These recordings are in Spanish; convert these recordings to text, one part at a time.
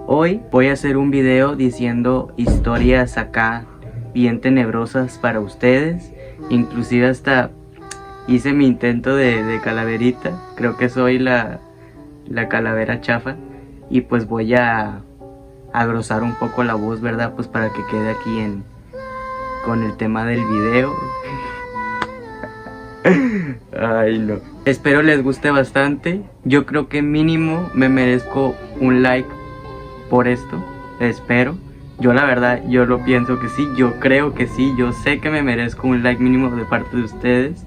Hoy voy a hacer un video diciendo historias acá bien tenebrosas para ustedes. Inclusive hasta hice mi intento de calaverita. Creo que soy la calavera chafa. Y pues voy a agrosar un poco la voz, ¿verdad? Pues para que quede aquí con el tema del video. Ay, no. Espero les guste bastante. Yo creo que mínimo me merezco un like por esto. Espero. Yo la verdad, yo lo pienso que sí. Yo creo que sí. Yo sé que me merezco un like mínimo de parte de ustedes.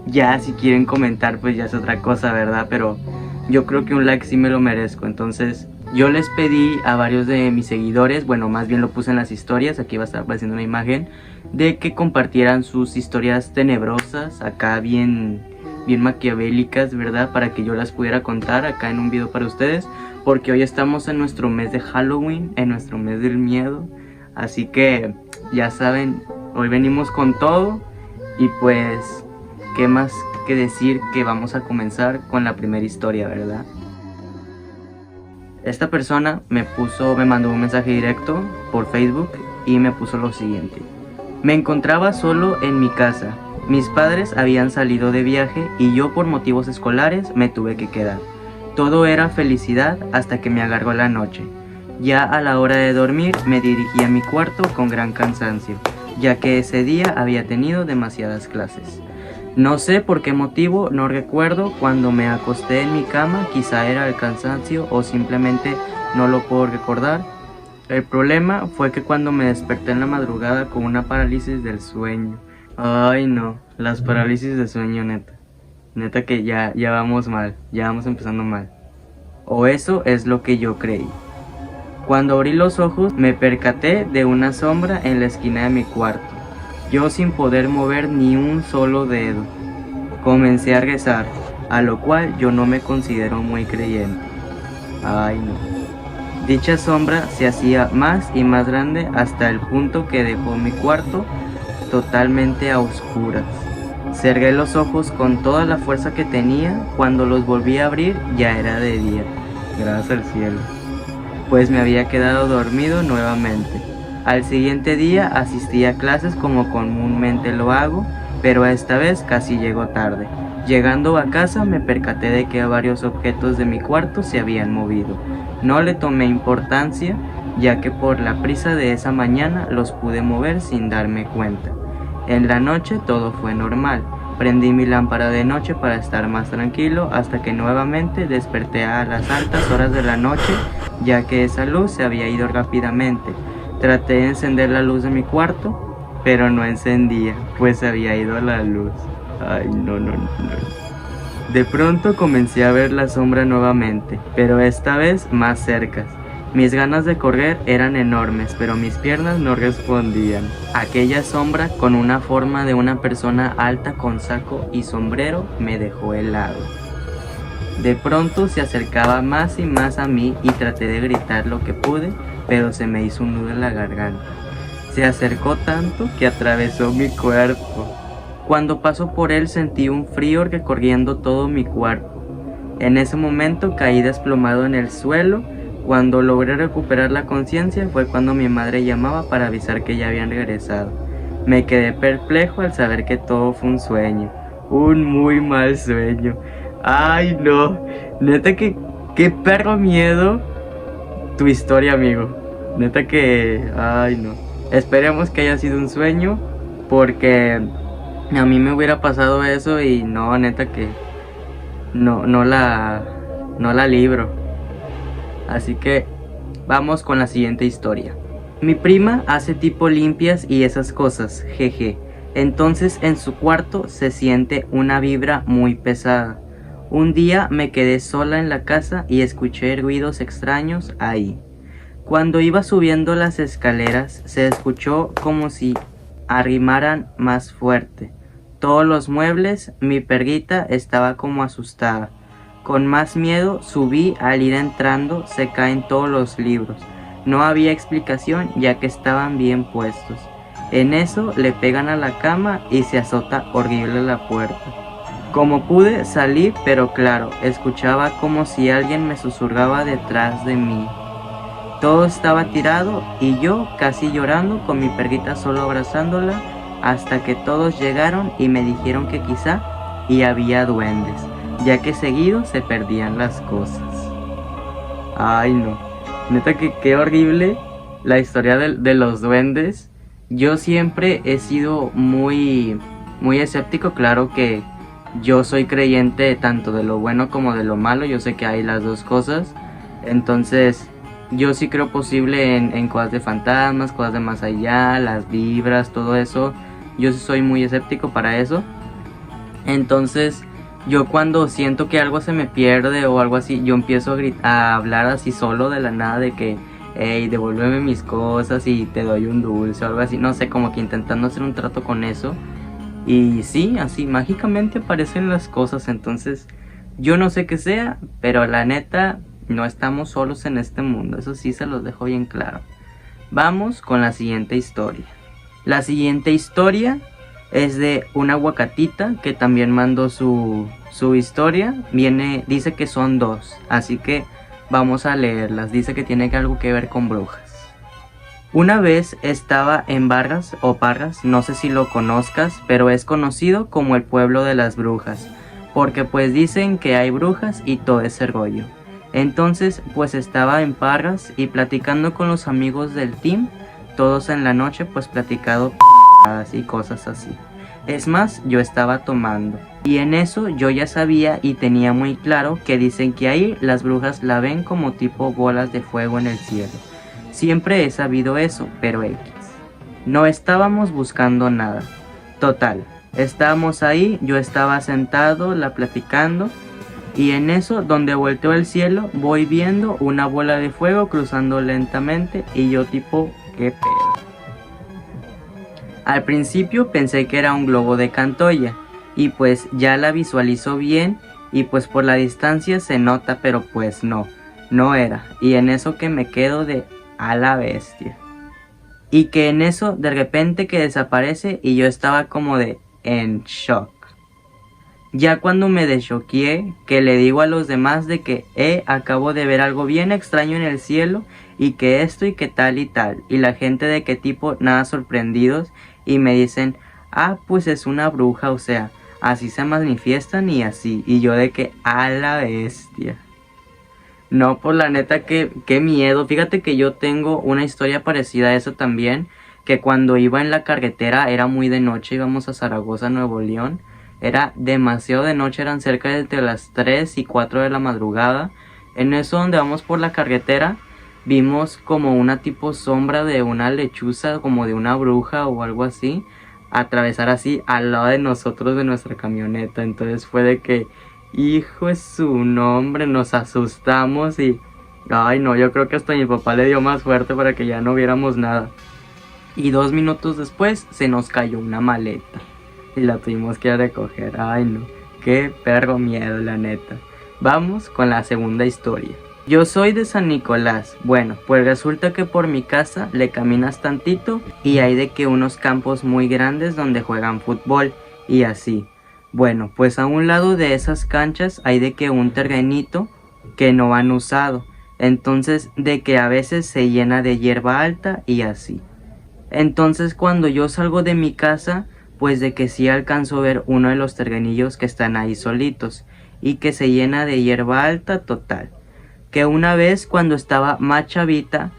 Ya si quieren comentar pues ya es otra cosa, ¿verdad? Pero yo creo que un like sí me lo merezco. Entonces yo les pedí a varios de mis seguidores, bueno, más bien lo puse en las historias, aquí va a estar apareciendo una imagen, de que compartieran sus historias tenebrosas, acá bien maquiavélicas, ¿verdad? Para que yo las pudiera contar acá en un video para ustedes, porque hoy estamos en nuestro mes de Halloween, en nuestro mes del miedo. Así que ya saben, hoy venimos con todo y pues, ¿qué más que decir que vamos a comenzar con la primera historia, ¿verdad? Esta persona me mandó un mensaje directo por Facebook y me puso lo siguiente. Me encontraba solo en mi casa. Mis padres habían salido de viaje y yo por motivos escolares me tuve que quedar. Todo era felicidad hasta que me agarró la noche. Ya a la hora de dormir me dirigí a mi cuarto con gran cansancio, ya que ese día había tenido demasiadas clases. No sé por qué motivo, no recuerdo, cuando me acosté en mi cama, quizá era el cansancio o simplemente no lo puedo recordar. El problema fue que cuando me desperté en la madrugada con una parálisis del sueño. Ay no, las parálisis de sueño, neta que ya vamos mal, ya vamos empezando mal. O eso es lo que yo creí. Cuando abrí los ojos me percaté de una sombra en la esquina de mi cuarto. Yo sin poder mover ni un solo dedo. Comencé a rezar, a lo cual yo no me considero muy creyente. Ay no. Dicha sombra se hacía más y más grande hasta el punto que dejó mi cuarto totalmente a oscuras. Cerré los ojos con toda la fuerza que tenía. Cuando los volví a abrir ya era de día. Gracias al cielo. Pues me había quedado dormido nuevamente. Al siguiente día asistí a clases como comúnmente lo hago, pero esta vez casi llego tarde. Llegando a casa me percaté de que varios objetos de mi cuarto se habían movido. No le tomé importancia, ya que por la prisa de esa mañana los pude mover sin darme cuenta. En la noche todo fue normal. Prendí mi lámpara de noche para estar más tranquilo hasta que nuevamente desperté a las altas horas de la noche, ya que esa luz se había ido rápidamente. Traté de encender la luz de mi cuarto, pero no encendía, pues se había ido la luz. Ay, no. De pronto comencé a ver la sombra nuevamente, pero esta vez más cerca. Mis ganas de correr eran enormes, pero mis piernas no respondían. Aquella sombra, con una forma de una persona alta con saco y sombrero, me dejó helado. De pronto se acercaba más y más a mí y traté de gritar lo que pude, pero se me hizo un nudo en la garganta. Se acercó tanto que atravesó mi cuerpo. Cuando pasó por él sentí un frío recorriendo todo mi cuerpo. En ese momento caí desplomado en el suelo. Cuando logré recuperar la conciencia fue cuando mi madre llamaba para avisar que ya habían regresado. Me quedé perplejo al saber que todo fue un sueño. Un muy mal sueño. Ay no, neta que qué perro miedo tu historia, amigo. Neta que, ay no. Esperemos que haya sido un sueño, porque a mí me hubiera pasado eso y no, neta que no la libro. Así que vamos con la siguiente historia. Mi prima hace tipo limpias y esas cosas, jeje. Entonces en su cuarto se siente una vibra muy pesada. Un día me quedé sola en la casa y escuché ruidos extraños ahí. Cuando iba subiendo las escaleras se escuchó como si arrimaran más fuerte. Todos los muebles, mi perrita estaba como asustada. Con más miedo subí. Al ir entrando se caen todos los libros. No había explicación ya que estaban bien puestos. En eso le pegan a la cama y se azota horrible la puerta. Como pude salí, pero claro, escuchaba como si alguien me susurraba detrás de mí. Todo estaba tirado y yo casi llorando con mi perrita solo abrazándola hasta que todos llegaron y me dijeron que quizá y había duendes, ya que seguido se perdían las cosas. Ay no, neta que qué horrible la historia de los duendes. Yo siempre he sido muy escéptico, claro que yo soy creyente tanto de lo bueno como de lo malo, yo sé que hay las dos cosas, entonces yo sí creo posible en cosas de fantasmas, cosas de más allá, las vibras, todo eso, yo sí soy muy escéptico para eso. Entonces yo cuando siento que algo se me pierde o algo así, yo empiezo a hablar así solo de la nada de que hey, devuélveme mis cosas y te doy un dulce o algo así, no sé, como que intentando hacer un trato con eso. Y sí, así mágicamente aparecen las cosas, entonces yo no sé qué sea, pero la neta no estamos solos en este mundo, eso sí se los dejo bien claro. Vamos con la siguiente historia. La siguiente historia es de una aguacatita que también mandó su historia. Dice que son dos, así que vamos a leerlas. Dice que tiene algo que ver con brujas. Una vez estaba en Barras o Parras, no sé si lo conozcas, pero es conocido como el pueblo de las brujas, porque pues dicen que hay brujas y todo ese rollo. Entonces pues estaba en Parras y platicando con los amigos del team, todos en la noche pues platicado y cosas así. Es más, yo estaba tomando y en eso yo ya sabía y tenía muy claro que dicen que ahí las brujas la ven como tipo bolas de fuego en el cielo. Siempre he sabido eso, pero X. No estábamos buscando nada. Total, estábamos ahí, yo estaba sentado, la platicando, y en eso, donde volteo el cielo, voy viendo una bola de fuego cruzando lentamente, y yo tipo, ¿qué pedo? Al principio pensé que era un globo de Cantoya, y pues ya la visualizo bien, y pues por la distancia se nota, pero pues no era, y en eso que me quedo de a la bestia. Y que en eso de repente que desaparece y yo estaba como de en shock. Ya cuando me deschoqué, que le digo a los demás de que acabo de ver algo bien extraño en el cielo y que esto y que tal y tal. Y la gente de qué tipo nada sorprendidos y me dicen, ah pues es una bruja, o sea, así se manifiestan y así. Y yo de que a la bestia. No, pues la neta, qué miedo. Fíjate que yo tengo una historia parecida a eso también, que cuando iba en la carretera era muy de noche, íbamos a Zaragoza, Nuevo León. Era demasiado de noche, eran cerca de entre las 3 y 4 de la madrugada. En eso donde vamos por la carretera, vimos como una tipo sombra de una lechuza, como de una bruja o algo así, atravesar así al lado de nosotros de nuestra camioneta. Entonces fue de que... hijo de su nombre, nos asustamos y... ay no, yo creo que hasta mi papá le dio más fuerte para que ya no viéramos nada. Y 2 minutos después se nos cayó una maleta y la tuvimos que recoger. Ay no, qué perro miedo la neta. Vamos con la segunda historia. Yo soy de San Nicolás. Bueno, pues resulta que por mi casa le caminas tantito y hay de que unos campos muy grandes donde juegan fútbol y así. Bueno, pues a un lado de esas canchas hay de que un terrenito que no han usado, entonces de que a veces se llena de hierba alta y así. Entonces cuando yo salgo de mi casa, pues de que sí alcanzo a ver uno de los terrenillos que están ahí solitos y que se llena de hierba alta total. Que una vez cuando estaba más chavita,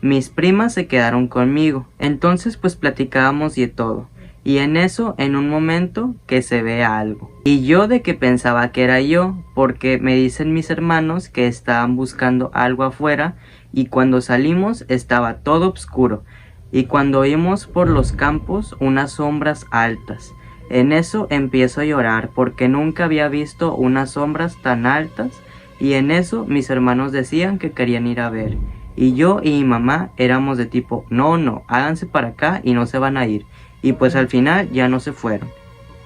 mis primas se quedaron conmigo, entonces pues platicábamos y de todo. Y en eso, en un momento, que se ve algo. Y yo de que pensaba que era yo, porque me dicen mis hermanos que estaban buscando algo afuera y cuando salimos estaba todo oscuro. Y cuando vimos por los campos unas sombras altas. En eso empiezo a llorar porque nunca había visto unas sombras tan altas y en eso mis hermanos decían que querían ir a ver. Y yo y mi mamá éramos de tipo, no, háganse para acá y no se van a ir. Y pues al final ya no se fueron,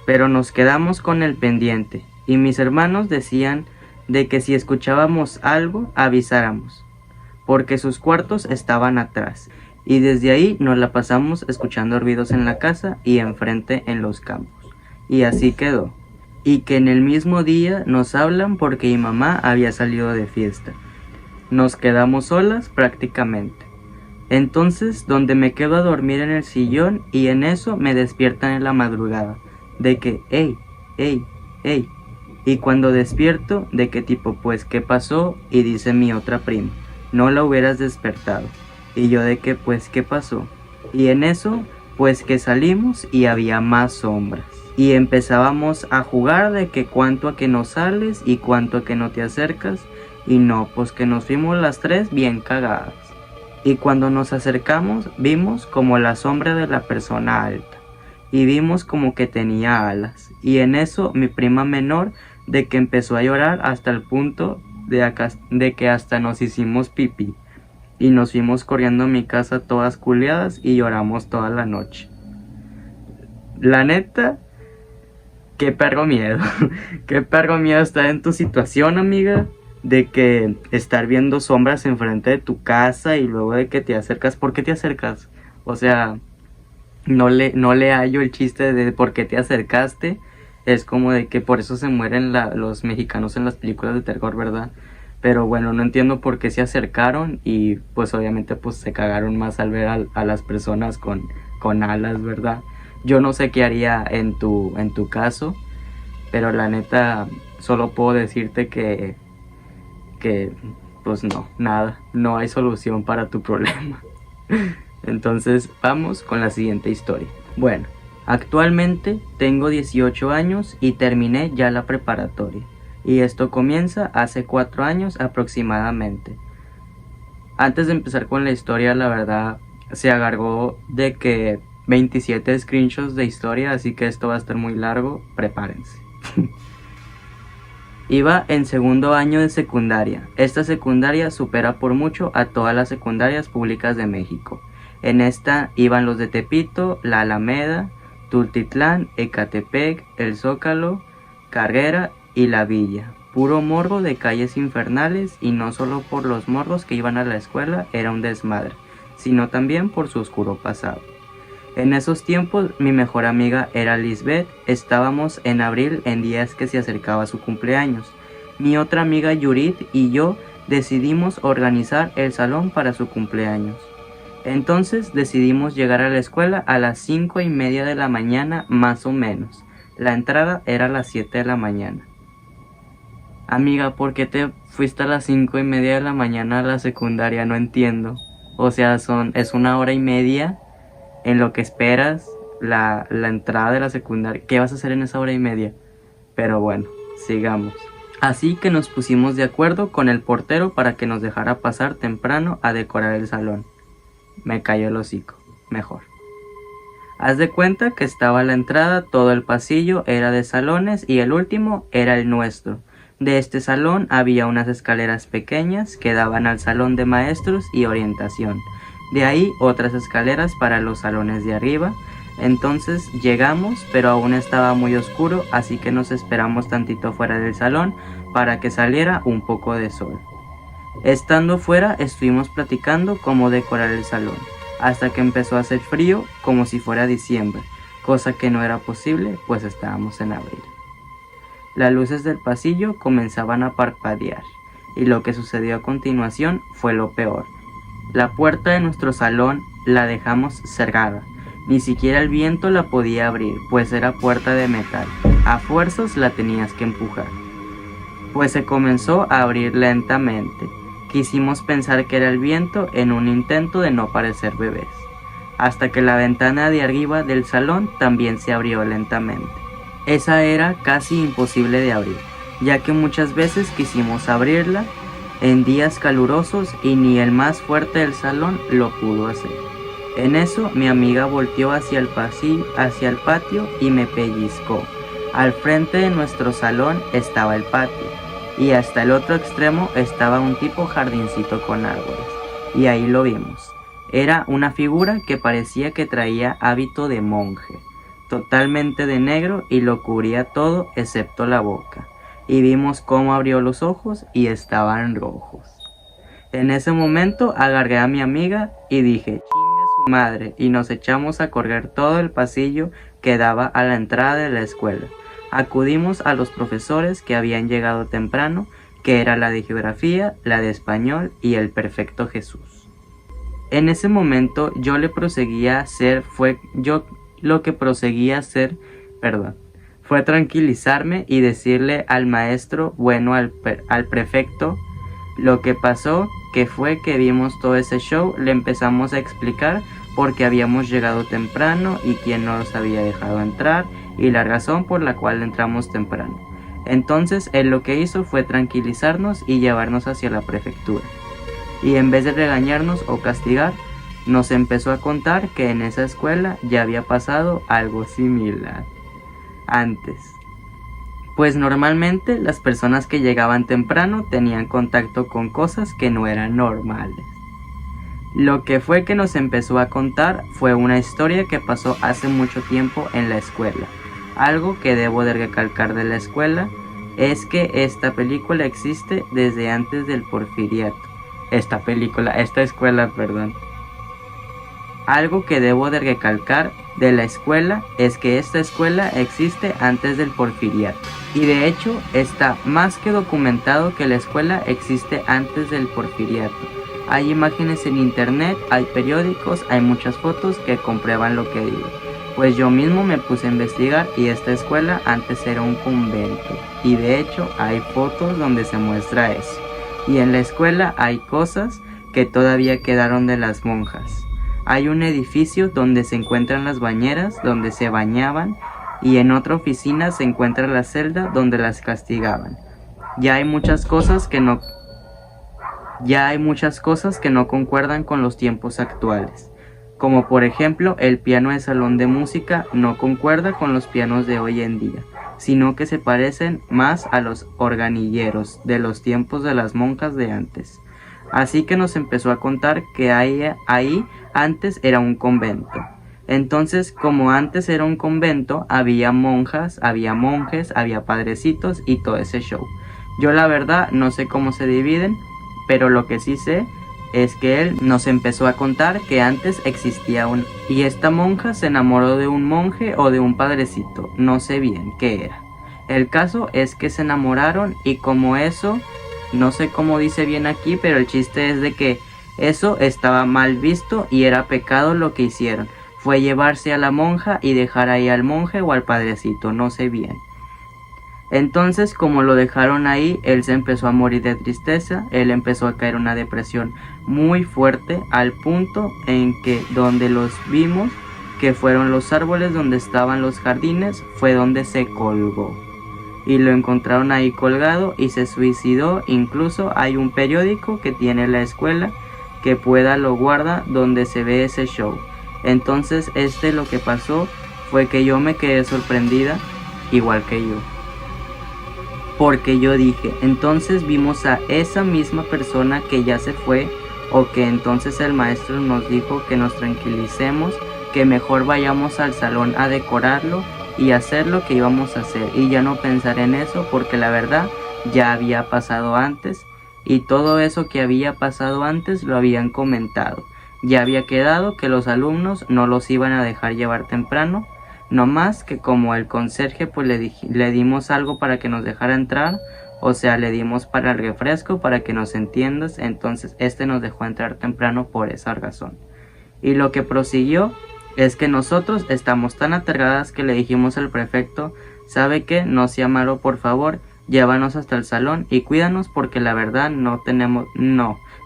pero nos quedamos con el pendiente y mis hermanos decían de que si escuchábamos algo avisáramos, porque sus cuartos estaban atrás y desde ahí nos la pasamos escuchando ruidos en la casa y enfrente en los campos y así quedó. Y que en el mismo día nos hablan porque mi mamá había salido de fiesta. Nos quedamos solas prácticamente. Entonces, donde me quedo a dormir en el sillón y en eso me despiertan en la madrugada, de que, hey, hey, hey. Y cuando despierto, de que tipo, pues, ¿qué pasó? Y dice mi otra prima, no la hubieras despertado. Y yo de que, pues, ¿qué pasó? Y en eso, pues que salimos y había más sombras. Y empezábamos a jugar de que cuánto a que no sales y cuánto a que no te acercas. Y no, pues que nos fuimos las tres bien cagadas. Y cuando nos acercamos, vimos como la sombra de la persona alta. Y vimos como que tenía alas. Y en eso mi prima menor de que empezó a llorar hasta el punto de que hasta nos hicimos pipí. Y nos fuimos corriendo a mi casa todas culiadas y lloramos toda la noche. La neta, qué perro miedo. Qué perro miedo estar en tu situación, amiga. De que estar viendo sombras enfrente de tu casa y luego de que te acercas. ¿Por qué te acercas? O sea, no le hallo el chiste de por qué te acercaste. Es como de que por eso se mueren los mexicanos en las películas de terror, ¿verdad? Pero bueno, no entiendo por qué se acercaron y pues obviamente pues se cagaron más al ver a las personas con alas, ¿verdad? Yo no sé qué haría en tu caso, pero la neta solo puedo decirte que pues no, nada, no hay solución para tu problema. Entonces vamos con la siguiente historia. Bueno, actualmente tengo 18 años y terminé ya la preparatoria. Y esto comienza hace 4 años aproximadamente. Antes de empezar con la historia, la verdad, se agarró de que 27 screenshots de historia, así que esto va a estar muy largo, prepárense. Iba en segundo año de secundaria. Esta secundaria supera por mucho a todas las secundarias públicas de México. En esta iban los de Tepito, La Alameda, Tultitlán, Ecatepec, El Zócalo, Carrera y La Villa. Puro morbo de calles infernales y no solo por los morros que iban a la escuela era un desmadre, sino también por su oscuro pasado. En esos tiempos mi mejor amiga era Lisbeth, estábamos en abril en días que se acercaba su cumpleaños. Mi otra amiga Yurit y yo decidimos organizar el salón para su cumpleaños. Entonces decidimos llegar a la escuela a las 5:30 de la mañana más o menos. La entrada era a las 7 de la mañana. Amiga, ¿por qué te fuiste a las 5:30 de la mañana a la secundaria? No entiendo. O sea, es 1 hora y media en lo que esperas la entrada de la secundaria. ¿Qué vas a hacer en esa 1 hora y media? Pero bueno, sigamos. Así que nos pusimos de acuerdo con el portero para que nos dejara pasar temprano a decorar el salón. Me cayó el hocico, mejor. Haz de cuenta que estaba la entrada, todo el pasillo era de salones y el último era el nuestro. De este salón había unas escaleras pequeñas que daban al salón de maestros y orientación. De ahí otras escaleras para los salones de arriba. Entonces llegamos, pero aún estaba muy oscuro, así que nos esperamos tantito fuera del salón para que saliera un poco de sol. Estando fuera estuvimos platicando cómo decorar el salón, hasta que empezó a hacer frío como si fuera diciembre, cosa que no era posible pues estábamos en abril. Las luces del pasillo comenzaban a parpadear, y lo que sucedió a continuación fue lo peor. La puerta de nuestro salón la dejamos cerrada, ni siquiera el viento la podía abrir, pues era puerta de metal, a fuerzas la tenías que empujar. Pues se comenzó a abrir lentamente. Quisimos pensar que era el viento en un intento de no parecer bebés, hasta que la ventana de arriba del salón también se abrió lentamente. Esa era casi imposible de abrir, ya que muchas veces quisimos abrirla en días calurosos y ni el más fuerte del salón lo pudo hacer. En eso mi amiga volteó hacia el patio y me pellizcó. Al frente de nuestro salón estaba el patio, y hasta el otro extremo estaba un tipo jardincito con árboles, y ahí lo vimos. Era una figura que parecía que traía hábito de monje, totalmente de negro y lo cubría todo excepto la boca, y vimos cómo abrió los ojos y estaban rojos. En ese momento agarré a mi amiga y dije, chingue su madre, y nos echamos a correr todo el pasillo que daba a la entrada de la escuela. Acudimos a los profesores que habían llegado temprano, que era la de geografía, la de español y el perfecto Jesús. En ese momento yo lo que proseguía a hacer fue tranquilizarme y decirle al maestro, al prefecto, lo que pasó, que fue que vimos todo ese show, le empezamos a explicar por qué habíamos llegado temprano y quién nos había dejado entrar y la razón por la cual entramos temprano. Entonces él lo que hizo fue tranquilizarnos y llevarnos hacia la prefectura. Y en vez de regañarnos o castigar, nos empezó a contar que en esa escuela ya había pasado algo similar antes. Pues normalmente las personas que llegaban temprano tenían contacto con cosas que no eran normales. Lo que fue que nos empezó a contar fue una historia que pasó hace mucho tiempo en la escuela. Algo que debo de recalcar de la escuela es que esta película existe desde antes del porfiriato. Esta escuela. Algo que debo de recalcar de la escuela es que esta escuela existe antes del porfiriato. Y de hecho está más que documentado que la escuela existe antes del porfiriato. Hay imágenes en internet, hay periódicos, hay muchas fotos que comprueban lo que digo. Pues yo mismo me puse a investigar y esta escuela antes era un convento. Y de hecho hay fotos donde se muestra eso. Y en la escuela hay cosas que todavía quedaron de las monjas. Hay un edificio donde se encuentran las bañeras donde se bañaban y en otra oficina se encuentra la celda donde las castigaban. Ya hay muchas cosas que no concuerdan con los tiempos actuales. Como por ejemplo, el piano de salón de música no concuerda con los pianos de hoy en día, sino que se parecen más a los organilleros de los tiempos de las monjas de antes. Así que nos empezó a contar que ahí antes era un convento. Entonces, como antes era un convento, había monjas, había monjes, había padrecitos y todo ese show. Yo la verdad no sé cómo se dividen, pero lo que sí sé es que él nos empezó a contar que antes existía y esta monja se enamoró de un monje o de un padrecito, no sé bien qué era. El caso es que se enamoraron y como eso, no sé cómo dice bien aquí, pero el chiste es de que eso estaba mal visto y era pecado lo que hicieron. Fue llevarse a la monja y dejar ahí al monje o al padrecito, no sé bien. Entonces, como lo dejaron ahí, él se empezó a morir de tristeza, él empezó a caer en una depresión muy fuerte, al punto en que donde los vimos, que fueron los árboles donde estaban los jardines, fue donde se colgó. Y lo encontraron ahí colgado y se suicidó. Incluso hay un periódico que tiene la escuela que lo guarda donde se ve ese show. Entonces lo que pasó fue que yo me quedé sorprendida, igual que yo. Porque yo dije, entonces vimos a esa misma persona que ya se fue, o que entonces el maestro nos dijo que nos tranquilicemos, que mejor vayamos al salón a decorarlo y hacer lo que íbamos a hacer y ya no pensar en eso, porque la verdad ya había pasado antes y todo eso que había pasado antes lo habían comentado. Ya había quedado que los alumnos no los iban a dejar llevar temprano, no más que como el conserje pues le dimos algo para que nos dejara entrar, o sea le dimos para el refresco para que nos entiendas, entonces nos dejó entrar temprano por esa razón. Y lo que prosiguió es que nosotros estamos tan aterradas que le dijimos al prefecto, ¿sabe qué? No sea malo, por favor, llévanos hasta el salón y cuídanos porque la verdad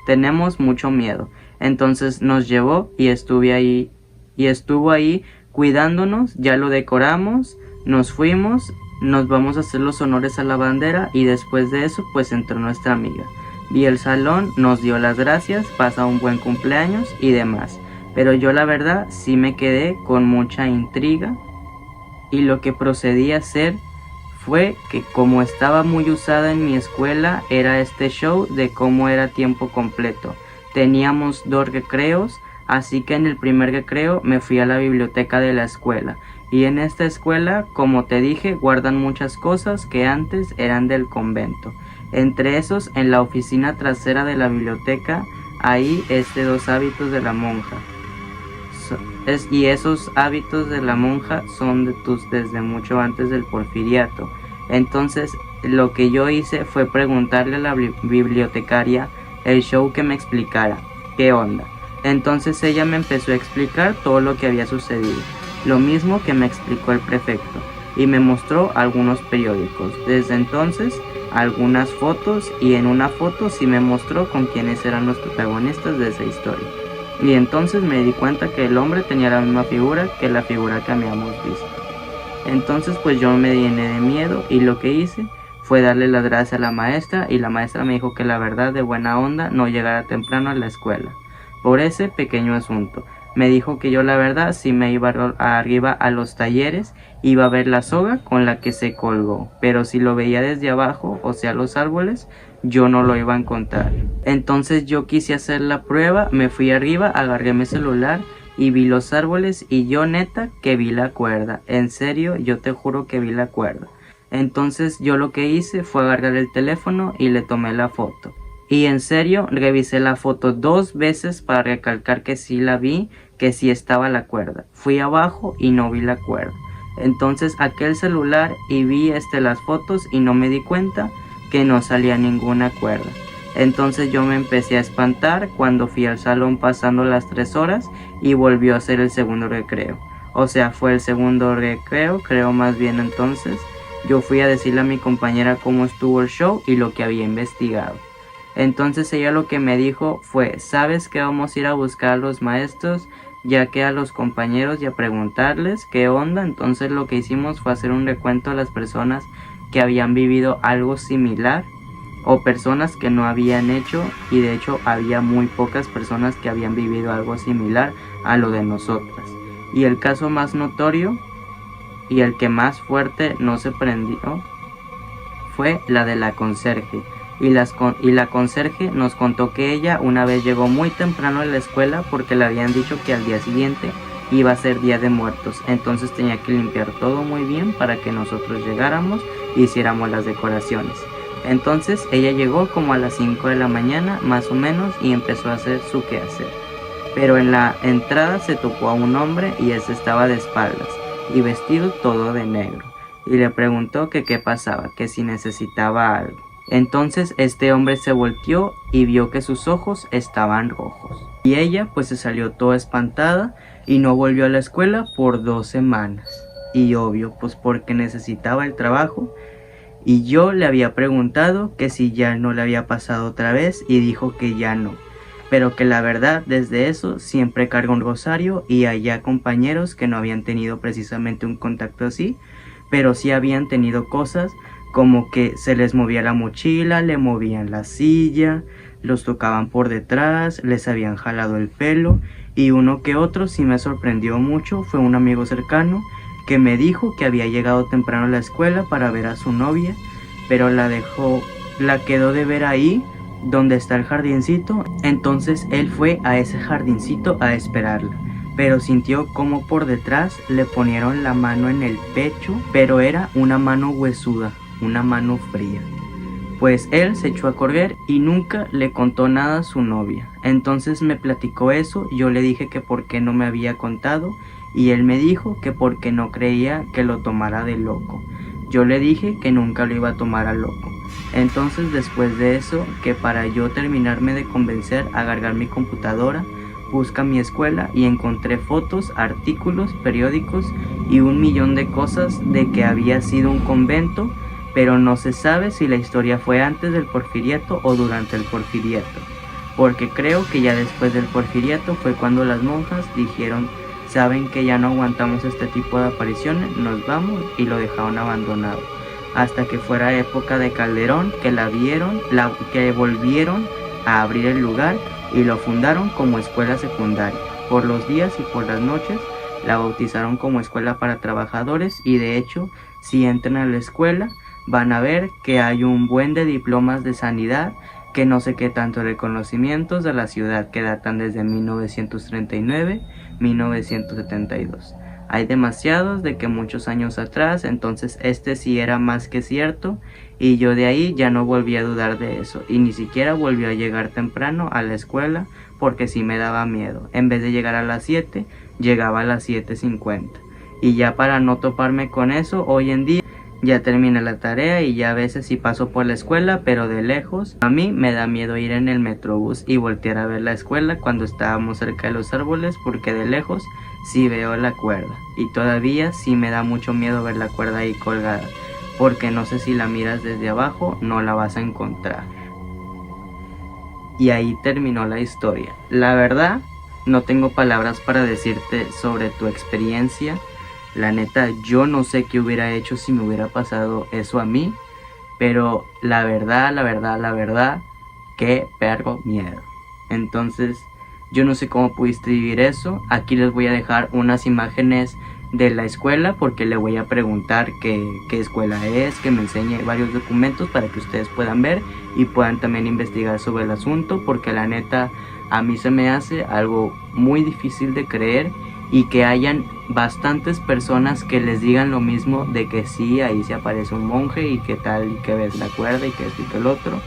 tenemos mucho miedo. Entonces nos llevó y estuvo ahí cuidándonos, ya lo decoramos, nos fuimos, nos vamos a hacer los honores a la bandera y después de eso pues entró nuestra amiga. Vi el salón, nos dio las gracias, pasa un buen cumpleaños y demás. Pero yo la verdad sí me quedé con mucha intriga y lo que procedí a hacer fue que como estaba muy usada en mi escuela era este show de cómo era tiempo completo. Teníamos 2 recreos, así que en el primer recreo me fui a la biblioteca de la escuela. Y en esta escuela, como te dije, guardan muchas cosas que antes eran del convento. Entre esos, en la oficina trasera de la biblioteca, hay 2 hábitos de la monja. Y esos hábitos de la monja son desde mucho antes del porfiriato. Entonces lo que yo hice fue preguntarle a la bibliotecaria el show que me explicara qué onda. Entonces ella me empezó a explicar todo lo que había sucedido, lo mismo que me explicó el prefecto, y me mostró algunos periódicos. Desde entonces algunas fotos, y en una foto sí me mostró con quiénes eran los protagonistas de esa historia. Y entonces me di cuenta que el hombre tenía la misma figura que la figura que habíamos visto. Entonces pues yo me llené de miedo y lo que hice fue darle las gracias a la maestra, y la maestra me dijo que la verdad, de buena onda, no llegara temprano a la escuela por ese pequeño asunto. Me dijo que yo la verdad, si me iba arriba a los talleres, iba a ver la soga con la que se colgó, pero si lo veía desde abajo, o sea los árboles, yo no lo iba a encontrar. Entonces yo quise hacer la prueba, me fui arriba, agarré mi celular y vi los árboles, y yo neta que vi la cuerda. En serio, yo te juro que vi la cuerda. Entonces yo lo que hice fue agarrar el teléfono y le tomé la foto. Y en serio, revisé la foto 2 veces para recalcar que sí la vi, que sí estaba la cuerda. Fui abajo y no vi la cuerda. Entonces saqué el celular y vi las fotos y no me di cuenta que no salía ninguna cuerda. Entonces yo me empecé a espantar cuando fui al salón pasando las 3 horas y volvió a ser el segundo recreo. O sea, fue el segundo recreo, creo más bien. Entonces yo fui a decirle a mi compañera cómo estuvo el show y lo que había investigado. Entonces ella lo que me dijo fue: ¿sabes que vamos a ir a buscar a los maestros, ya que a los compañeros, y a preguntarles qué onda? Entonces lo que hicimos fue hacer un recuento a las personas que habían vivido algo similar o personas que no habían hecho, y de hecho había muy pocas personas que habían vivido algo similar a lo de nosotras. Y el caso más notorio y el que más fuerte no se prendió fue la de la conserje. Y la conserje nos contó que ella una vez llegó muy temprano a la escuela porque le habían dicho que al día siguiente iba a ser Día de Muertos. Entonces tenía que limpiar todo muy bien para que nosotros llegáramos e hiciéramos las decoraciones. Entonces ella llegó como a las 5 de la mañana más o menos y empezó a hacer su quehacer. Pero en la entrada se topó a un hombre, y ese estaba de espaldas y vestido todo de negro. Y le preguntó que qué pasaba, que si necesitaba algo. Entonces este hombre se volteó y vio que sus ojos estaban rojos. Y ella pues se salió toda espantada y no volvió a la escuela por 2 semanas. Y obvio, pues porque necesitaba el trabajo. Y yo le había preguntado que si ya no le había pasado otra vez, y dijo que ya no. Pero que la verdad, desde eso siempre carga un rosario, y había compañeros que no habían tenido precisamente un contacto así, pero sí habían tenido cosas como que se les movía la mochila, le movían la silla, los tocaban por detrás, les habían jalado el pelo. Y uno que otro sí me sorprendió mucho, fue un amigo cercano que me dijo que había llegado temprano a la escuela para ver a su novia, pero la quedó de ver ahí donde está el jardincito. Entonces él fue a ese jardincito a esperarla, pero sintió como por detrás le ponieron la mano en el pecho, pero era una mano huesuda, una mano fría. Pues él se echó a correr y nunca le contó nada a su novia. Entonces me platicó eso, yo le dije que por qué no me había contado, y él me dijo que porque no creía que lo tomara de loco. Yo le dije que nunca lo iba a tomar a loco. Entonces después de eso, que para yo terminarme de convencer, agarrar mi computadora, busca mi escuela y encontré fotos, artículos, periódicos y 1.000.000 de cosas de que había sido un convento, pero no se sabe si la historia fue antes del Porfiriato o durante el Porfiriato, porque creo que ya después del Porfiriato fue cuando las monjas dijeron: saben que ya no aguantamos este tipo de apariciones, nos vamos, y lo dejaron abandonado. Hasta que fuera época de Calderón, que volvieron a abrir el lugar y lo fundaron como escuela secundaria. Por los días y por las noches la bautizaron como escuela para trabajadores, y de hecho si entran a la escuela van a ver que hay un buen de diplomas de sanidad, que no sé qué tanto reconocimientos de la ciudad que datan desde 1939, 1972. Hay demasiados de que muchos años atrás, entonces sí era más que cierto, y yo de ahí ya no volví a dudar de eso, y ni siquiera volví a llegar temprano a la escuela porque sí me daba miedo. En vez de llegar a las 7, llegaba a las 7:50. Y ya para no toparme con eso, hoy en día Ya terminé la tarea y ya a veces sí paso por la escuela, pero de lejos. A mí me da miedo ir en el metrobús y voltear a ver la escuela cuando estábamos cerca de los árboles, porque de lejos sí veo la cuerda. Y todavía sí me da mucho miedo ver la cuerda ahí colgada, porque no sé si la miras desde abajo no la vas a encontrar. Y ahí terminó la historia. La verdad, no tengo palabras para decirte sobre tu experiencia. La neta, yo no sé qué hubiera hecho si me hubiera pasado eso a mí. Pero la verdad, qué perro miedo. Entonces, yo no sé cómo pudiste vivir eso. Aquí les voy a dejar unas imágenes de la escuela, porque le voy a preguntar qué escuela es, que me enseñe varios documentos para que ustedes puedan ver y puedan también investigar sobre el asunto, porque la neta a mí se me hace algo muy difícil de creer, y que hayan bastantes personas que les digan lo mismo, de que sí, ahí se aparece un monje y que tal, y que ves la cuerda y que esto y que el otro.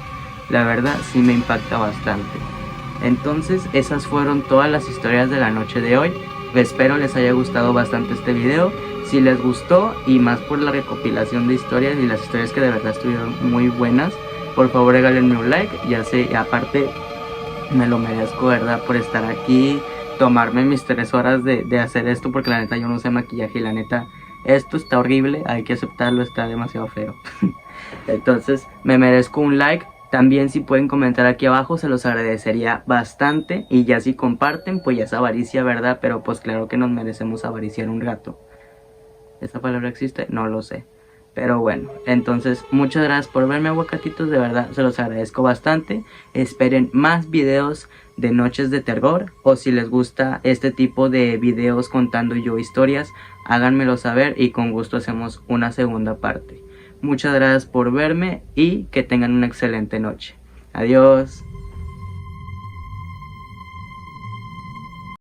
La verdad sí me impacta bastante. Entonces esas fueron todas las historias de la noche de hoy. Espero les haya gustado bastante este video. Si les gustó, y más por la recopilación de historias y las historias que de verdad estuvieron muy buenas, por favor regálenme un like. Ya sé, aparte me lo merezco, ¿verdad? Por estar aquí, tomarme mis 3 horas de hacer esto, porque la neta yo no sé maquillaje y la neta esto está horrible, hay que aceptarlo, está demasiado feo. Entonces me merezco un like. También si pueden comentar aquí abajo se los agradecería bastante, y ya si comparten pues ya es avaricia, ¿verdad? Pero pues claro que nos merecemos avariciar un rato. ¿Esa palabra existe? No lo sé. Pero bueno, entonces muchas gracias por verme, aguacatitos, de verdad se los agradezco bastante. Esperen más videos de noches de terror, o si les gusta este tipo de videos contando yo historias, háganmelo saber y con gusto hacemos una segunda parte. Muchas gracias por verme y que tengan una excelente noche. Adiós.